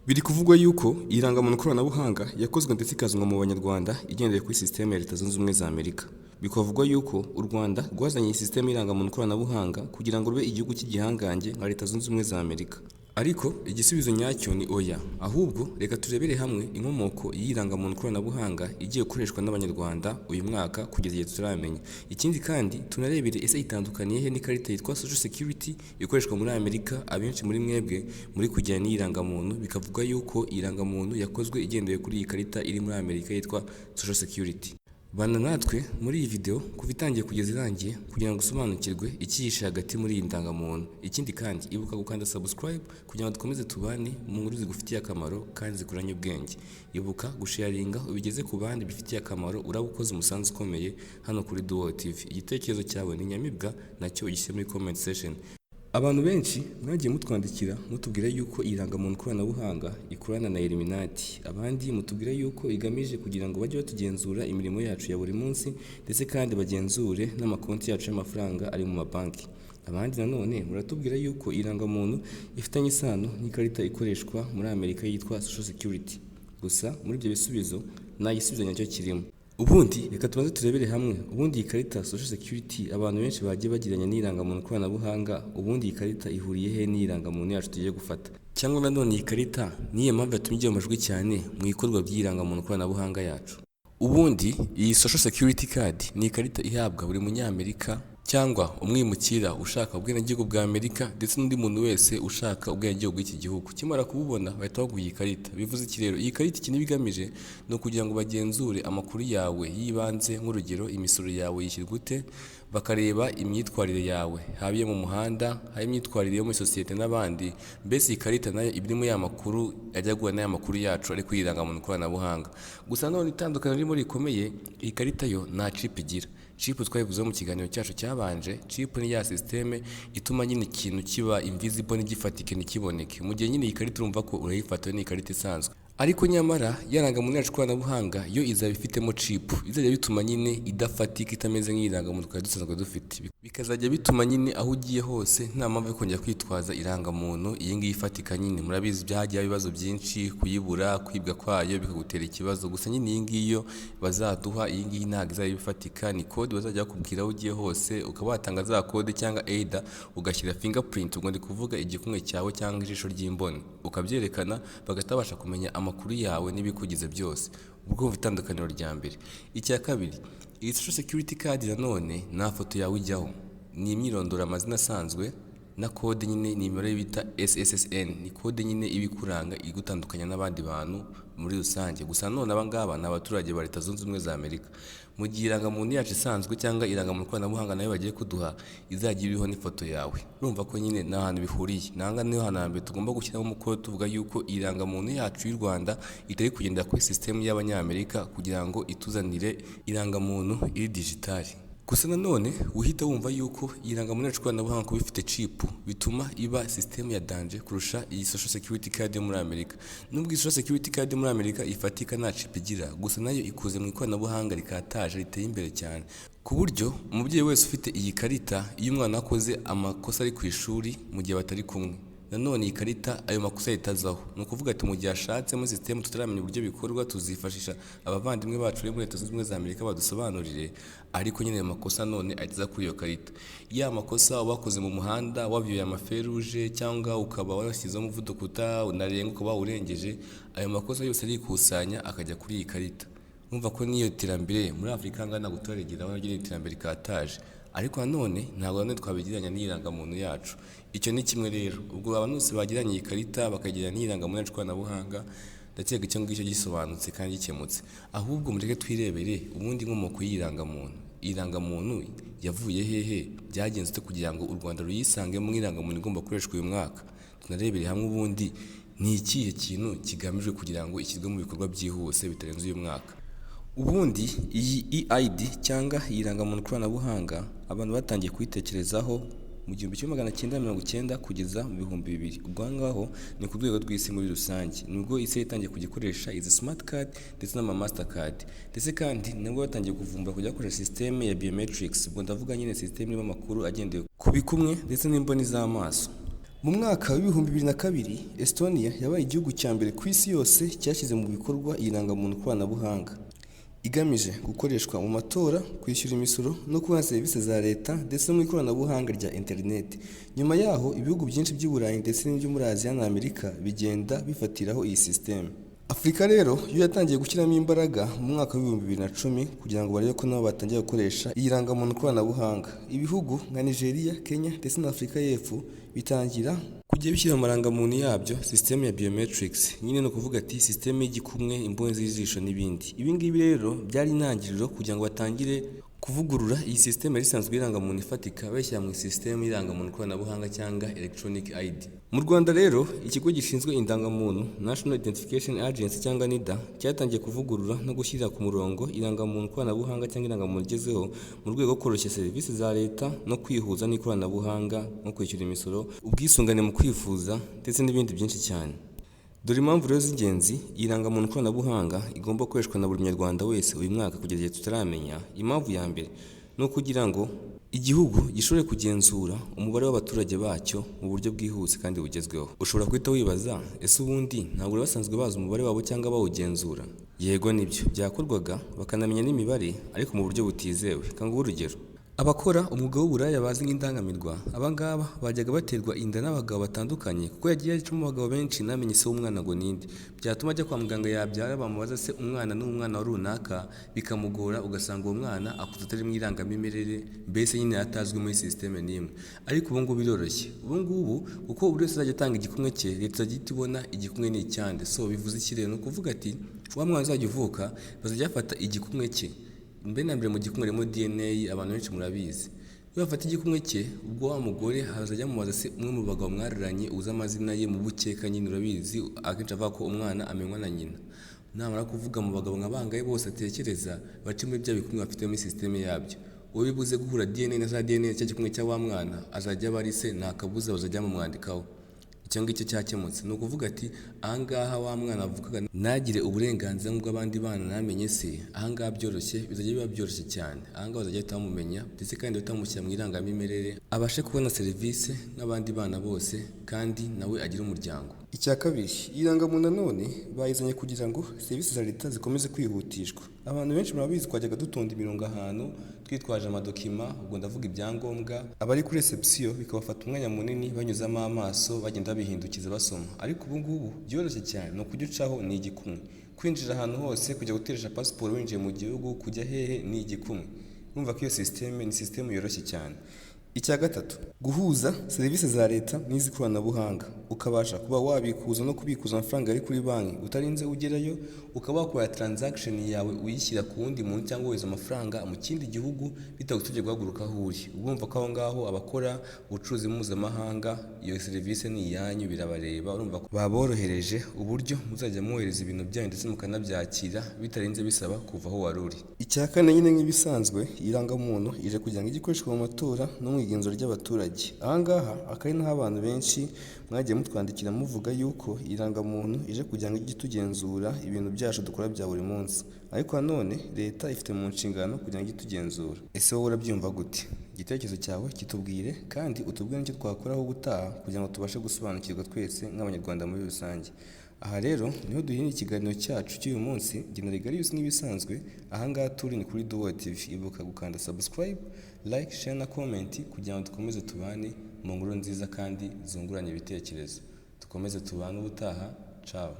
Biri kuvugwa yuko irangamuntu koranabuhanga yakozwe ndetse ikazanwa mu Banyarwanda igendeye kuri sisiteme ya Leta Zunze Ubumwe za Amerika. Bikavugwa yuko u Rwanda rwazanye iyi sisiteme y'irangamuntu koranabuhanga kugira ngo rube igihugu cy'igihangange nka Leta Zunze Ubumwe za Amerika. Ariko igisubizo nyacyo ni oya, ahubwo reka turebere hamwe inkomoko y'irangamuntu koranabuhanga igiye gukoreshwa n'Abanyarwanda uyu mwaka kugeza igihe tutaramenya. Ikindi kandi tunarebere ese itandukaniye he n'ikarita yitwa Social Security ikoreshwa muri Amerika. Abenshi muri mwebwe muri kujyana n'iyirangamuntu bikavuga yuko irangamuntu yakozwe igendeye kuri iyi karita iri muri Amerika yitwa Social Security. Bana natwe muri iyi video kuva itangiye kugeza irangiye kugira ngo usobanukirwe icyihishe hagati muri iyi ndangamuntu. Ikindi kandi ibuka gukanda subscribe kugira ngo dukomeze tubane mu nkuru zigufitiye akamaro kandi zikuranye ubwenge. Ibuka gusharinga ubigeze ku bandi bifitiye akamaro, uraba ukoze umusanzu ukomeye hano kuri Duo TV. Igitekerezo cyawe ni nyamibwa, nacyo ugishyire muri comment section. Abantu benshi mwagiye mutwandikira mutubwira yuko irangamuntu koranabuhanga ikorana na Illuminati, abandi mutubwira yuko igamije kugira ngo bajye batugenzura imirimo yacu ya buri munsi ndetse kandi bagenzure n'amakonti yacu y'amafaranga ari mu mabanki. Abandi nanone muratubwira yuko irangamuntu ifitanye isano n'ikarita ikoreshwa muri Amerika yitwa Social Security. Gusa muri ibyo bisubizo nta gisubizo nyacyo kirimo. Ubundi reka tubanze turebere hamwe ubundi iyi karita Social Security abantu benshi bagiye bagiranye n'irangamuntu koranabuhanga, ubundi iyi karita ihuriye he n'irangamuntu yacu tugiye gufata, cyangwa nanone iyi karita niyo mpamvu yatumye ijya amajwi cyane mu ikorwa ry'irangamuntu koranabuhanga yacu. Ubundi iyi Social Security card ni ikarita ihabwa buri munyamerika cyangwa umwimukira ushaka ubwenegihugu bwa Amerika ndetse n'undi muntu wese ushaka ubwenegihugu bw'iki gihugu. Kimara kububona bahita baguha iyi karita. Bivuze iki rero? Iyi karita ikintu bigamije ni ukugira ngo bagenzure amakuru yawe yibanze, nk'urugero imisoro yawe yishyurwa ute, bakareba imyitwarire yawe habiye mu muhanda, hari imyitwarire yo muri sosiyete n'abandi. Mbese iyi karita nayo ibirimo ya makuru ajya guhura n'aya makuru yacu ari kwirangamuntu koranabuhanga. Gusa none itandukanye ririmo rikomeye, iyi karita yo nta chip igira. Chip twabivuzeho mu kiganiro cyacu cyabanje. Chip ni ya systeme ituma nyine ikintu kiba invisible n'igifatike ntikiboneke. Mu gihe nyine iyi karita urumva ko urayifata ni ikarita isanzwe. Ariko nyamara yarangamuntu yacu koranabuhanga yo izaba ifitemo chip, izajya bituma nyine idafatika, itameze nk'irangamuntu twari dusanzwe dufite. Bikazajya bituma nyine aho ugiye hose nta mpamvu yo kongera kwitwaza irangamuntu iyi ngiyi ifatika. Nyine murabizi byagiye ibibazo byinshi, kuyibura, kwibwa kwayo bikagutera ikibazo. Gusa nyine iyi ngiyi yo bazaduha, iyi ngiyi ntabwo izaba ifatika, ni code bazajya bakubwira aho ugiye hose, ukaba watanga za code cyangwa either ugashyira fingerprint, ubwo ndi kuvuga igikumwe cyawe cyangwa ijisho ry'imboni, ukabyerekana bagatabasha kumenya amakuru yawe n'ibikugize byose. Ubwo itandukaniro rya mbere. Icya kabiri, iyi Social Security card nanone nta foto yawe ijyaho, ni imyirondoro amazina asanzwe na code nyine ni imibare bita SSN, ni code nyine ibikuranga igutandukanya n'abandi bantu muri rusange. Gusa none abangaba ni abaturage ba Leta Zunze Ubumwe za Amerika. Mu gihe irangamuntu yacu isanzwe cyangwa irangamuntu koranabuhanga nayo bagiye kuduha izajya iriho n'ifoto yawe, urumva ko nyine nta hantu bihuriye. Nanga niho hantu hambere tugomba gushyiramo umukoro tuvuga yuko irangamuntu yacu y'u Rwanda itari kugendera kuri sisitemu y'Abanyamerika kugira ngo ituzanire irangamuntu iri digitali. Gusa nanone uhita wumva yuko irangamuntu yacu koranabuhanga kuba ifite chip bituma iba system ya danger kurusha iyi Social Security card yo muri Amerika. Nubwo iyi Social Security card yo muri Amerika ifatika nta chip igira, gusa nayo ikoze mu ikoranabuhanga rikataje riteye imbere cyane, ku buryo umubyeyi wese ufite iyi karita iyo umwana akoze amakosa ari ku ishuri mu gihe batari kumwe, nanone iyi karita ayo makosa yitazaho. Ni ukuvuga ati mu gihe ashatse muri system tutaramenya uburyo bikorwa, tuzifashisha abavandimwe bacu bari muri Leta Zunze Ubumwe za Amerika badusobanurire, ariko nyine ayo makosa none ageza kuri iyo karita. Ya makosa wakoze mu muhanda, wabyuye amaferuje cyangwa ukaba warashyizeho umuvuduko unarenga ukaba urengeje, ayo makosa yose arikusanya akajya kuri iyi karita. Numva ko niyo terambere muri Afurika ngana gutoregera abagira iterambere kataje. Ariko nanone ntabwo nanone twabigiranya n'irangamuntu yacu. Icyo ni kimwe rero. Ubwo abantu bose bagiranye iyi karita bakagira n'irangamuntu yacu koranabuhanga, ndakeka icyo ngicyo gisobanutse kandi gikemutse. Ahubwo mureke twirebere ubundi inkomoko y'irangamuntu. Irangamuntu yavuye hehe, byagenze ute kugira ngo u Rwanda ruyisange mu irangamuntu igomba gukoreshwa uyu mwaka. Tunarebere hamwe ubundi ni ikihe kintu kigamijwe kugira ngo ishyirwe mu bikorwa byihuse bitarenze uyu mwaka. Ubundi iyi EID cyangwa irangamuntu koranabuhanga abantu batangiye kuyitekerezaho mu 1990 kugeza mu 2000. Ubwo ngaho ni ku rwego rw'isi muri rusange, nubwo isi yatangiye kugikoresha izi smart card ndetse n'ama master card, ndetse kandi nabwo batangiye kuvumbura kujya gukoresha systeme ya biometrics. Ubwo ndavuga nyine systeme irimo amakuru agendeye ku bikumwe ndetse n'imboni z'amaso. Mu mwaka w'ibihumbi 2002 Estonia yabaye igihugu cya mbere ku isi yose cyashyize mu bikorwa iyi rangamuntu koranabuhanga igamije gukoreshwa mu matora, kwishyura imisoro no kubona serivisi za leta ndetse no mu ikoranabuhanga rya interineti. Nyuma yaho ibihugu byinshi by'i Burayi ndetse n'ibyo muri Aziya na Amerika bigenda bifatiraho iyi sisiteme. Afurika rero yo yatangiye gushyiramo imbaraga mu mwaka w'ibihumbi 2010 kugira ngo barebe ko nabo batangiye gukoresha iyi rangamuntu koranabuhanga. Ibihugu nka Nigeria, Kenya ndetse na Afurika y'Epfo bitangira kujya bishyira amarangamuntu yabyo sisiteme ya biometrics, nyine no kuvuga ati sisiteme y'igikumwe, imboni z'ijisho n'ibindi. Ibi ngibi rero byari intangiriro kugira ngo batangire kuvugurura iyi sisiteme isanzwe irangamuntu ifatika bashyira mu sisiteme y'irangamuntu koranabuhanga cyangwa electronic ID. Mu Rwanda rero ikigo gishinzwe indangamuntu National Identification Agency cyangwa NIDA cyatangiye kuvugurura no gushyira ku murongo irangamuntu koranabuhanga cyangwa irangamuntu igezweho mu rwego rwo koroshya serivisi za leta no kwihuza n'ikoranabuhanga nko kwishyura imisoro, ubwisungane mu kwivuza ndetse n'ibindi byinshi cyane. Dore impamvu rero z'ingenzi iyi rangamuntu koranabuhanga igomba gukoreshwa na buri munyarwanda wese uyu mwaka kugeza igihe tutaramenya. Impamvu ya mbere ni ukugira ngo igihugu gishobore kugenzura umubare w'abaturage bacyo mu buryo bwihuse kandi bugezweho. Ushobora guhita wibaza, ese ubundi ntabwo bari basanzwe bazi umubare wabo cyangwa bawugenzura? Yego nibyo, byakorwaga bakanamenya n'imibare ariko mu buryo butizewe. Kanguha urugero. Abakora umwuga w'uburaya bazi nk'indangamirwa, abangaba bajyaga baterwa inda n'abagabo batandukanye kuko yagiye acamo abagabo benshi ntamenye se w'umwana ngo ninde. Byatuma ajya kwa muganga yabyara bamubaza se umwana n'umwana wa runaka, bikamugora ugasanga uwo mwana akuze atari mu irangamimerere, mbese nyine yatazwi muri sisiteme n'imwe. Ariko ubu ngubu biroroshye. Ubu ngubu kuko buri wese azajya atanga igikumwe cye, leta izajya ibona igikumwe ni icyande. So bivuze iki rero? Ni ukuvuga ati wa mwana uzajya uvuka bazajya bafata igikumwe cye. Mbere na mbere mu gikumwe harimo DNA, abantu benshi murabizi. Iyo bafata igikumwe cye, ubwo wa mugore hazajya amubaza se umwe mu bagabo mwararanye uzi amazina ye mu bukeka, nyine urabizi akenshi avuga ko umwana amenywa na nyina. Namara kuvuga mu bagabo nka bangahe bose atekereza bace muri bya bikumwe bafite muri sisiteme yabyo. Uwo bibuze guhura DNA na za DNA cya gikumwe cya wa mwana azajya aba ari se, nta kabuza bazajya bamwandikaho. Icyo ngicyo cyakemutse. Ni ukuvuga ati ahangaha wa mwana avugaga ntagire uburenganzira nk'ubw'abandi bana namenye se, ahangaha byoroshye, bizajya biba byoroshye cyane. Ahangaha bazajya bahita bamumenya ndetse kandi batamushyira mu irangamimerere, abashe kubona serivisi nk'abandi bana bose kandi nawe agire umuryango. Icya kabiri, iyi rangamuntu nanone bayizanye kugira ngo serivisi za leta zikomeze kwihutishwa. Abantu benshi murabizi twajyaga dutonda imirongo ahantu twitwaje amadokima, ubwo ndavuga ibyangombwa, abari kuri reception bikabafata umwanya munini banyuzamo amaso bagenda bihindukiza basoma. Ariko ubu ngubu byoroshye cyane, no kujya ucaho ni igikumwe. Kwinjira ahantu hose, kujya guteresha pasiporo winjiye mu gihugu, kujya hehe ni igikumwe. Urumva ko iyo sisiteme ni sisiteme yoroshye cyane. Icya gatatu, guhuza serivisi za leta n'iz'ikoranabuhanga, ukabasha kuba wabikuza no kubikuza amafaranga ari kuri banki utarinze ugerayo, ukaba wakora transaction yawe uyishyira ku wundi muntu cyangwa wohereza amafaranga mu kindi gihugu bitagusabye guhaguruka aho uri. Urumva ko aho ngaho abakora ubucuruzi mpuzamahanga iyo serivisi ni iyanyu, birabareba. Urumva ko baborohereje uburyo muzajya mwohereza ibintu byanyu ndetse mukanabyakira bitarinze bisaba kuva aho wari uri. Icya kane nyine nk'ibisanzwe, irangamuntu ije kugira ngo igikoreshwe mu matora no mu igenzura ry'abaturage. Ahangaha akari naho abantu benshi mwagiye mutwandikira muvuga yuko irangamuntu ije kugira ngo ijye itugenzura ibintu byacu dukora bya buri munsi, ariko nanone leta ifite mu nshingano kugira ngo ijye itugenzura. Ese wowe urabyumva gute? Igitekerezo cyawe kitubwire kandi utubwire n'icyo twakoraho ubutaha kugira ngo tubashe gusobanukirwa twese nk'abanyarwanda muri rusange. Aha rero niho duhina ikiganiro cyacu cy'uyu munsi. Gina Rigarius nk'ibisanzwe, ahangaha turi ni kuri Duo TV. Ibuka gukanda subscribe, like, share na comment kugira ngo dukomeze tubane mu nkuru nziza kandi zunguranye ibitekerezo. Dukomeze tubane ubutaha. Ciao.